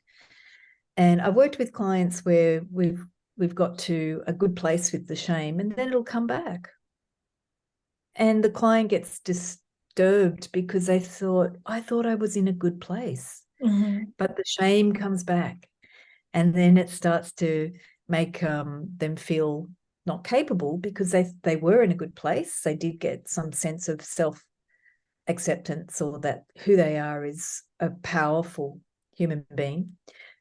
And I've worked with clients where we've got to a good place with the shame, and then it'll come back. And the client gets disturbed because I thought I was in a good place. Mm-hmm. But the shame comes back, and then it starts to make them feel not capable, because they were in a good place. They did get some sense of self-acceptance, or that who they are is a powerful human being.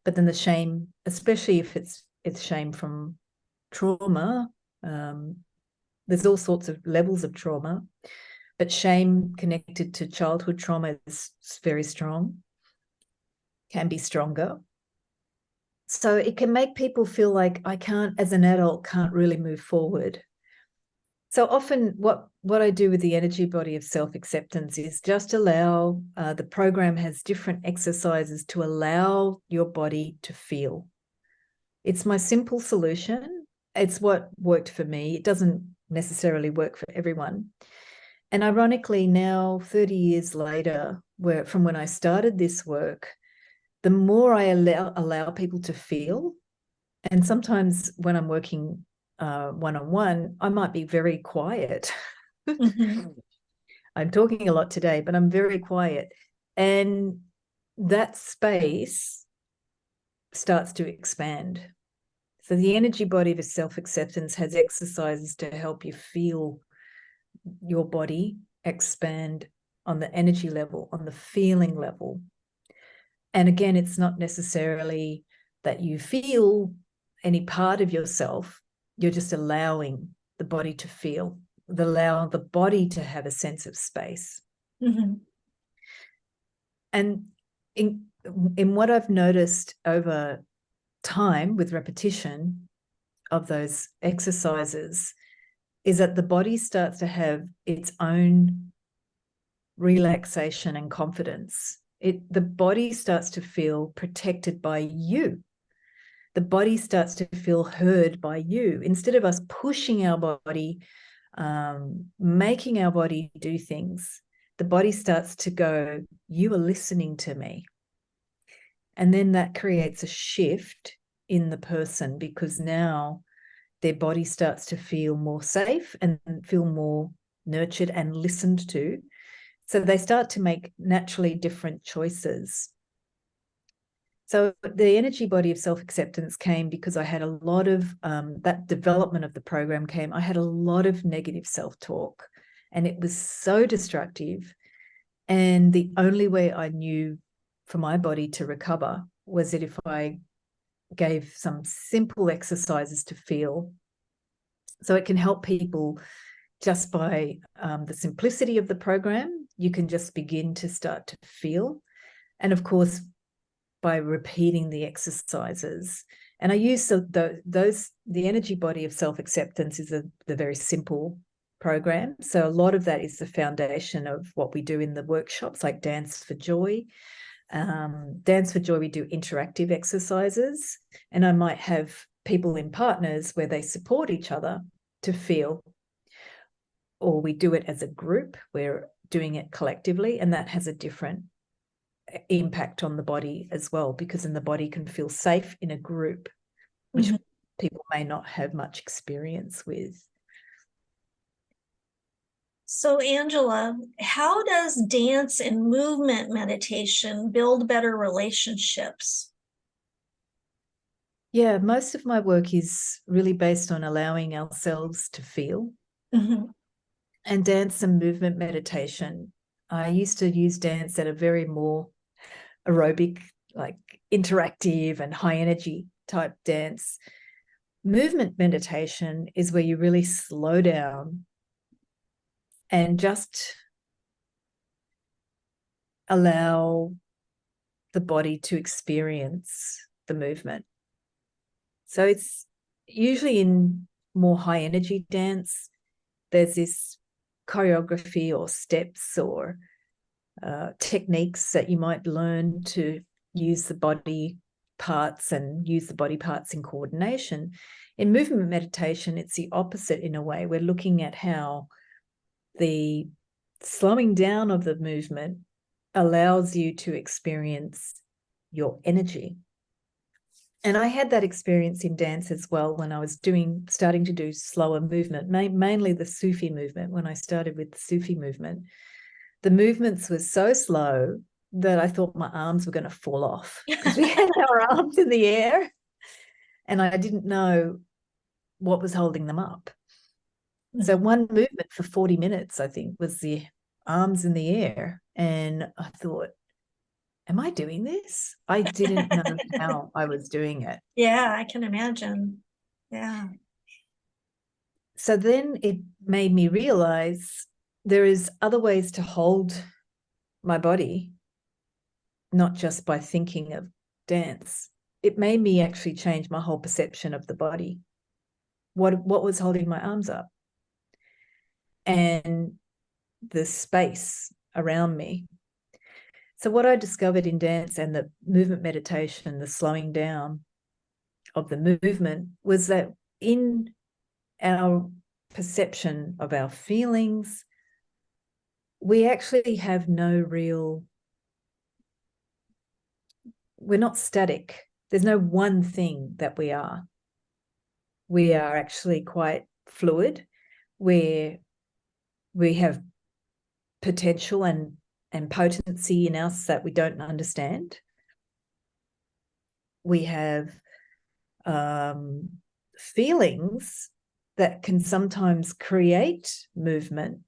But then the shame, especially if it's shame from trauma, there's all sorts of levels of trauma, but shame connected to childhood trauma is very strong, can be stronger. So it can make people feel like I can't, as an adult, can't really move forward. So often what I do with the energy body of self-acceptance is just allow, the program has different exercises to allow your body to feel. It's my simple solution. It's what worked for me. It doesn't necessarily work for everyone. And ironically, now 30 years later, from when I started this work, the more I allow people to feel, and sometimes when I'm working one-on-one, I might be very quiet. Mm-hmm. I'm talking a lot today, but I'm very quiet. And that space starts to expand. So the energy body of self-acceptance has exercises to help you feel your body expand on the energy level, on the feeling level. And again, it's not necessarily that you feel any part of yourself. You're just allowing the body to feel, allow the body to have a sense of space. Mm-hmm. And in what I've noticed over time with repetition of those exercises is that the body starts to have its own relaxation and confidence. The body starts to feel protected by you. The body starts to feel heard by you. Instead of us pushing our body, making our body do things, the body starts to go, you are listening to me. And then that creates a shift in the person, because now their body starts to feel more safe and feel more nurtured and listened to. So they start to make naturally different choices. So the energy body of self-acceptance came because I had a lot of, that development of the program came, I had a lot of negative self-talk, and it was so destructive. And the only way I knew for my body to recover was that if I gave some simple exercises to feel. So it can help people just by the simplicity of the program. You can just begin to start to feel. And of course, by repeating the exercises. And I use the energy body of self-acceptance is the very simple program. So a lot of that is the foundation of what we do in the workshops, like Dance for Joy. Dance for Joy, we do interactive exercises, and I might have people in partners where they support each other to feel, or we do it as a group, we're doing it collectively, and that has a different impact on the body as well, because then the body can feel safe in a group, which people may not have much experience with. So, Angela, how does dance and movement meditation build better relationships? Yeah, most of my work is really based on allowing ourselves to feel. And dance and movement meditation, I used to use dance at a very more aerobic, like interactive and high energy type dance. Movement meditation is where you really slow down and just allow the body to experience the movement. So it's usually in more high energy dance, there's this choreography or steps or techniques that you might learn to use the body parts and use the body parts in coordination. In movement meditation, it's the opposite in a way. We're looking at how the slowing down of the movement allows you to experience your energy. And I had that experience in dance as well when I was starting to do slower movement, mainly the Sufi movement. When I started with the Sufi movement, the movements were so slow that I thought my arms were going to fall off because we had our arms in the air and I didn't know what was holding them up. So one movement for 40 minutes, I think, was the arms in the air. And I thought, am I doing this? I didn't know how I was doing it. Yeah, I can imagine. Yeah. So then it made me realize there is other ways to hold my body, not just by thinking of dance. It made me actually change my whole perception of the body. What was holding my arms up? And the space around me. So what I discovered in dance and the movement meditation, the slowing down of the movement, was that in our perception of our feelings, we actually have we're not static. There's no one thing that we are. We are actually quite fluid, where we have potential and potency in us that we don't understand. We have feelings that can sometimes create movement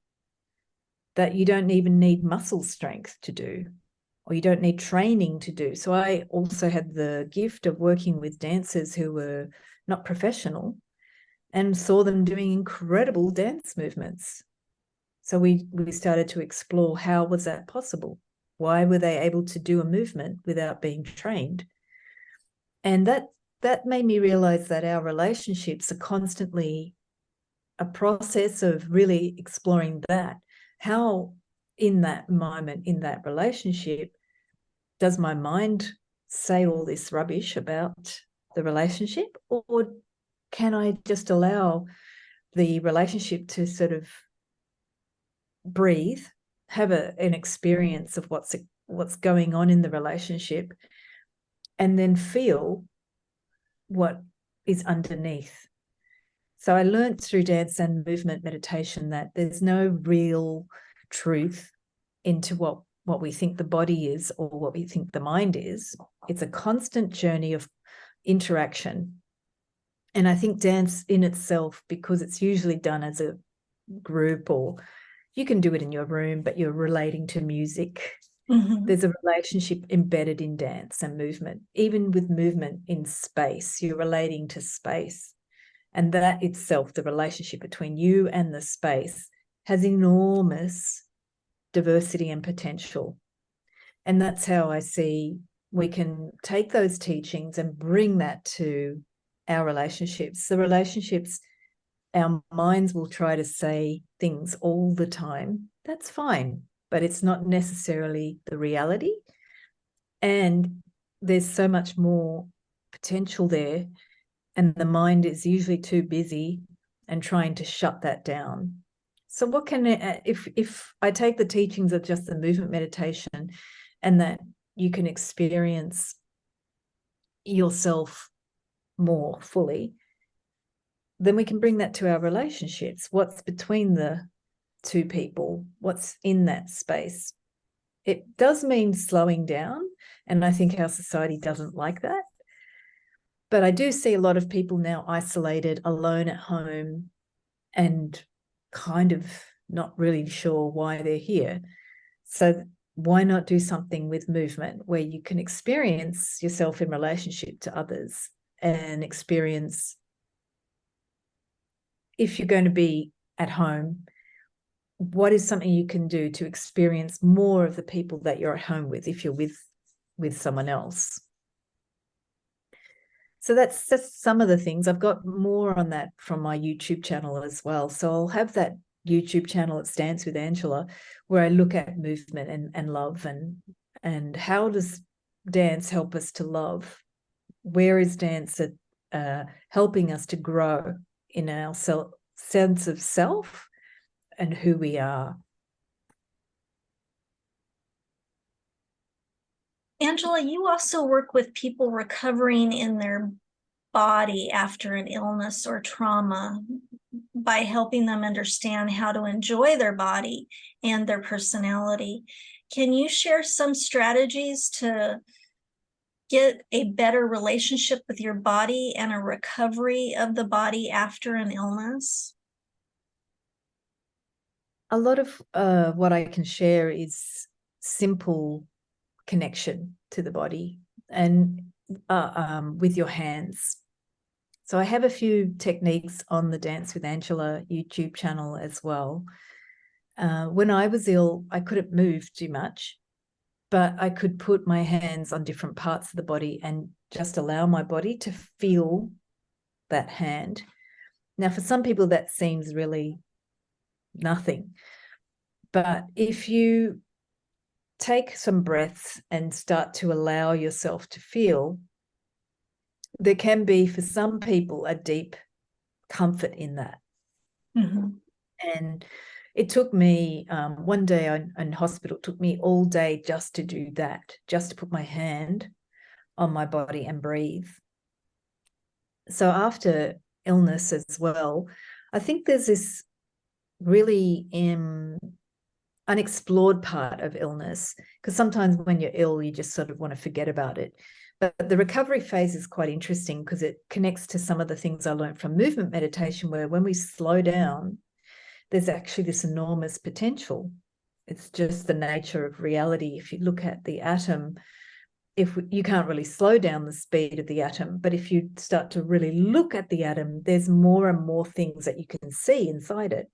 that you don't even need muscle strength to do, or you don't need training to do. So I also had the gift of working with dancers who were not professional and saw them doing incredible dance movements. So we started to explore, how was that possible? Why were they able to do a movement without being trained? And that made me realize that our relationships are constantly a process of really exploring that. How in that moment, in that relationship, does my mind say all this rubbish about the relationship, or can I just allow the relationship to sort of breathe, have an experience of what's going on in the relationship, and then feel what is underneath? So I learned through dance and movement meditation that there's no real truth into what we think the body is or what we think the mind is. It's a constant journey of interaction. And I think dance in itself, because it's usually done as a group, or you can do it in your room, but you're relating to music There's a relationship embedded in dance and movement. Even with movement in space, you're relating to space. And that itself, the relationship between you and the space, has enormous diversity and potential. And that's how I see we can take those teachings and bring that to our relationships. The relationships, our minds will try to say things all the time. That's fine, but it's not necessarily the reality. And there's so much more potential there. And the mind is usually too busy and trying to shut that down. So what can, if I take the teachings of just the movement meditation and that you can experience yourself more fully, then we can bring that to our relationships. What's between the two people? What's in that space? It does mean slowing down, and I think our society doesn't like that. But I do see a lot of people now isolated, alone at home, and kind of not really sure why they're here. So why not do something with movement where you can experience yourself in relationship to others and experience, if you're going to be at home, what is something you can do to experience more of the people that you're at home with if you're with someone else? So that's some of the things. I've got more on that from my YouTube channel as well. So I'll have that YouTube channel, It's Dance with Angela, where I look at movement and love and how does dance help us to love? Where is dance helping us to grow in our sense of self and who we are? Angela, you also work with people recovering in their body after an illness or trauma by helping them understand how to enjoy their body and their personality. Can you share some strategies to get a better relationship with your body and a recovery of the body after an illness? A lot of what I can share is simple connection to the body and with your hands. So I have a few techniques on the Dance with Angela YouTube channel as well. When I was ill, I couldn't move too much, but I could put my hands on different parts of the body and just allow my body to feel that hand. Now, for some people, that seems really nothing. But if you take some breaths and start to allow yourself to feel, there can be, for some people, a deep comfort in that. And it took me, one day in hospital, it took me all day just to do that, just to put my hand on my body and breathe. So after illness as well, I think there's this really unexplored part of illness, because sometimes when you're ill, you just sort of want to forget about it. But the recovery phase is quite interesting because it connects to some of the things I learned from movement meditation, where when we slow down, there's actually this enormous potential. It's just the nature of reality. If you look at the atom, you can't really slow down the speed of the atom, but if you start to really look at the atom, there's more and more things that you can see inside it.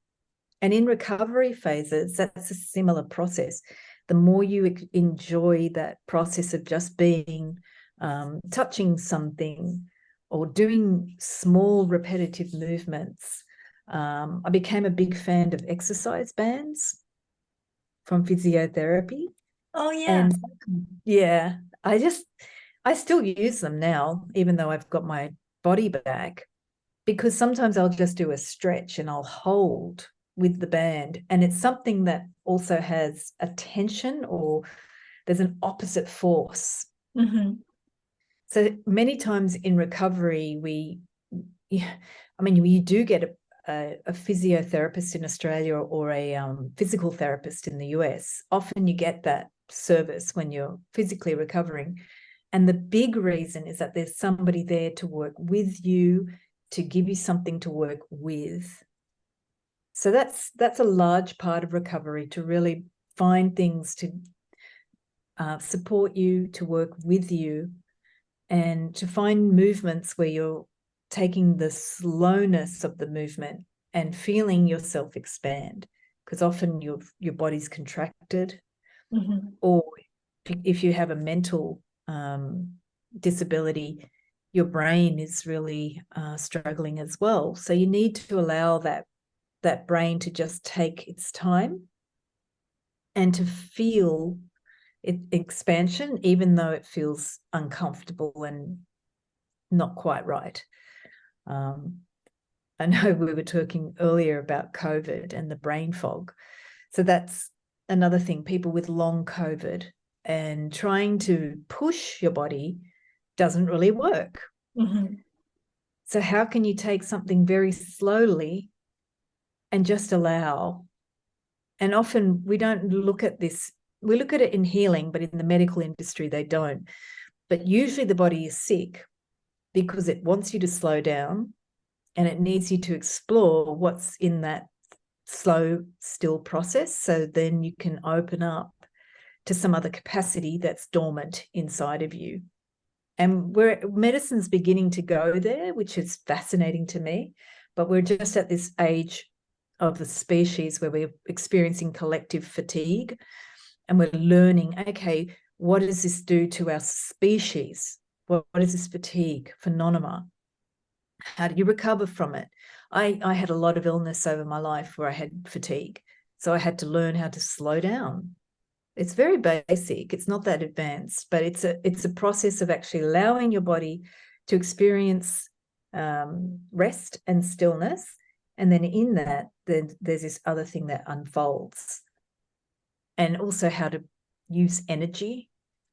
And in recovery phases, that's a similar process. The more you enjoy that process of just being, touching something or doing small repetitive movements. I became a big fan of exercise bands from physiotherapy. Oh, yeah. And yeah, I still use them now, even though I've got my body back, because sometimes I'll just do a stretch and I'll hold with the band. And it's something that also has a tension, or there's an opposite force. So many times in recovery, you do get a physiotherapist in Australia or a physical therapist in the US. Often you get that service when you're physically recovering. And the big reason is that there's somebody there to work with you, to give you something to work with. So that's a large part of recovery, to really find things support you, to work with you, and to find movements where you're taking the slowness of the movement and feeling yourself expand, because often your body's contracted. Mm-hmm. Or if you have a mental disability, your brain is really struggling as well. So you need to allow that brain to just take its time and to feel expansion, even though it feels uncomfortable and not quite right. I know we were talking earlier about COVID and the brain fog. So that's another thing, people with long COVID, and trying to push your body doesn't really work. Mm-hmm. So how can you take something very slowly and just allow? And often we don't look at this, we look at it in healing, but in the medical industry, they don't. But usually the body is sick because it wants you to slow down and it needs you to explore what's in that slow, still process. So then you can open up to some other capacity that's dormant inside of you. And medicine's beginning to go there, which is fascinating to me. But we're just at this age of the species where we're experiencing collective fatigue, and we're learning, okay, what does this do to our species? What is this fatigue phenomenon? How do you recover from it? I had a lot of illness over my life where I had fatigue. So I had to learn how to slow down. It's very basic. It's not that advanced, but it's a process of actually allowing your body to experience rest and stillness. And then in that, there's this other thing that unfolds. And also how to use energy,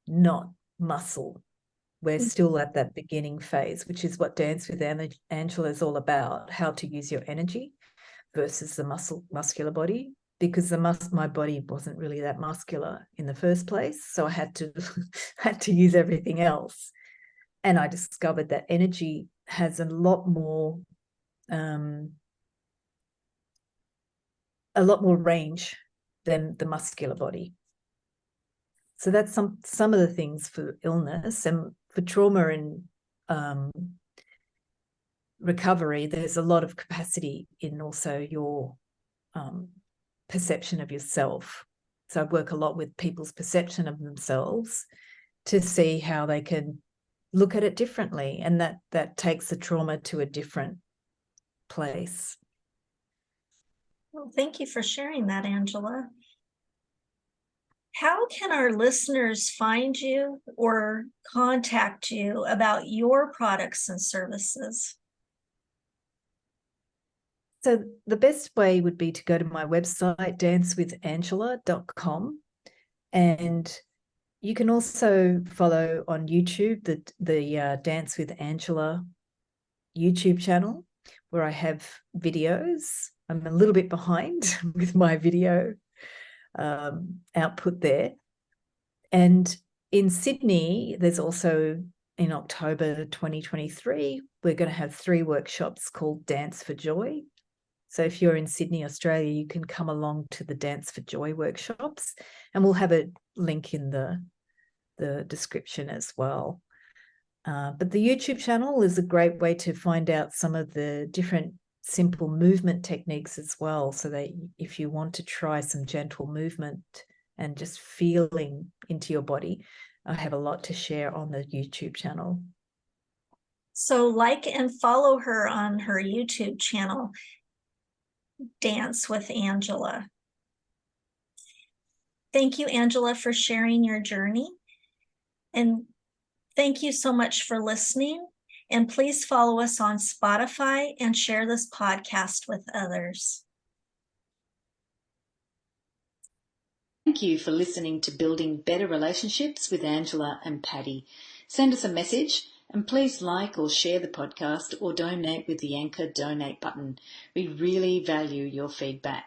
not muscle. We're still at that beginning phase, which is what Dance with Angela is all about, how to use your energy versus the muscular body, because my body wasn't really that muscular in the first place. So I had to use everything else. And I discovered that energy has a lot more range than the muscular body. So that's some of the things for illness. And for trauma and recovery, there's a lot of capacity in also your perception of yourself. So I work a lot with people's perception of themselves to see how they can look at it differently, and that takes the trauma to a different place. Well, thank you for sharing that, Angela. How can our listeners find you or contact you about your products and services? So the best way would be to go to my website, dancewithangela.com. And you can also follow on YouTube the Dance with Angela YouTube channel, where I have videos. I'm a little bit behind with my video output there. And in Sydney, there's also, in October 2023, we're going to have 3 workshops called Dance for Joy. So if you're in Sydney, Australia, you can come along to the Dance for Joy workshops, and we'll have a link in the description as well. But the YouTube channel is a great way to find out some of the different simple movement techniques as well. So that if you want to try some gentle movement and just feeling into your body, I have a lot to share on the YouTube channel. So like and follow her on her YouTube channel, Dance with Angela. Thank you, Angela, for sharing your journey. And thank you so much for listening. And please follow us on Spotify and share this podcast with others. Thank you for listening to Building Better Relationships with Angela and Patty. Send us a message and please like or share the podcast or donate with the Anchor donate button. We really value your feedback.